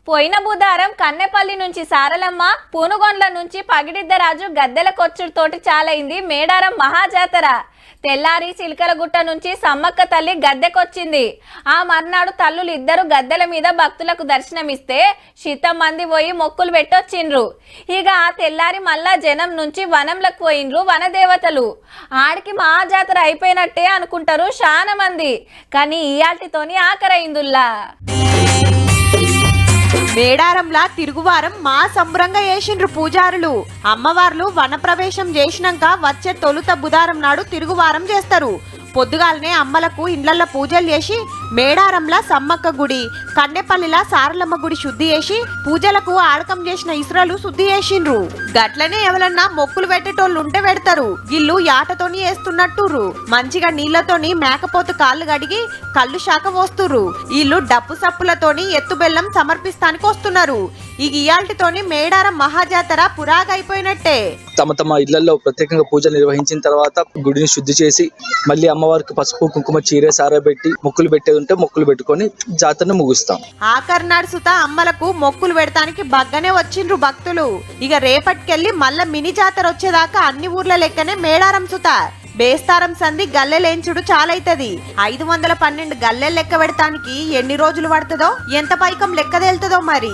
పోయిన బుధవారం కన్నెపల్లి నుంచి సారలమ్మ, పూనుగొండ్ల నుంచి పగిడిద్దరాజు గద్దెలకొచ్చుతోటి చాలైంది మేడారం మహాజాతర. తెల్లారి చిలకలగుట్ట నుంచి సమ్మక్క తల్లి గద్దెకొచ్చింది. ఆ మర్నాడు తల్లులు ఇద్దరు గద్దెల మీద భక్తులకు దర్శనమిస్తే శీతం మంది పోయి మొక్కులు పెట్టొచ్చిండ్రు. ఇక ఆ తెల్లారి మళ్ళా జనం నుంచి వనంలకు పోయిండ్రు వనదేవతలు. ఆడికి మహాజాతర అయిపోయినట్టే అనుకుంటారు చాలా మంది, కానీ ఇయాల్టితోని ఆఖరైందుల్లా. మేడారంలా తిరుగువారం మా సంబరంగా చేసిండ్రు పూజారులు. అమ్మవార్లు వనప్రవేశం చేసినాక వచ్చే తొలుత బుధవారం నాడు తిరుగువారం చేస్తారు. పొద్దుగాలనే అమ్మలకు ఇండ్లల్లో పూజలు చేసి మేడారంలా సమ్మక్క గుడి, కన్నెపల్లిలా సారలమ్మ గుడి శుద్ధి చేసి పూజలకు ఆడకం చేసిన ఇసురలు శుద్ధి చేసిండ్రు. గట్లనే ఎవరన్నా మొక్కులు పెట్టేటోళ్ళు ఉంటే పెడతారు. ఇల్లు యాటతోని వేస్తున్నట్టుర్రు. మంచిగా నీళ్లతోని మేకపోతు కాళ్ళు కడిగి కళ్ళు శాఖ పోస్తుర్రు. వీళ్ళు డప్పు సప్పులతోని ఎత్తు బెల్లం సమర్పిస్తానికి వస్తున్నారు. ఈ ఇయాల్టితోని మేడారం మహాజాతర పురాగా అయిపోయినట్టే. తమ తమ ఇళ్లలో ప్రత్యేకంగా పూజలు నిర్వహించిన తర్వాత గుడిని శుద్ధి చేసి మళ్ళీ అమ్మవారికి పసుపు కుంకుమ చీర సారబెట్టి మొక్కులు పెట్టేది ఉంటే మొక్కులు పెట్టుకొని జాతరను ముగిస్తాం. ఆఖరినాడు సుత అమ్మలకు మొక్కులు పెడతానికి బగ్గనే వచ్చిండ్రు భక్తులు. ఇక రేపటికెళ్ళి మళ్ళా మినీ జాతర వచ్చేదాకా అన్ని ఊర్ల లెక్కనే మేడారం సుత. బేస్తారం సంధి గల్లెలేంచుడు చాలైతది. 512 గల్లెలు లెక్క పెడతానికి ఎన్ని రోజులు పడుతుందో, ఎంత పైకం లెక్క తేలుతుందో మరి.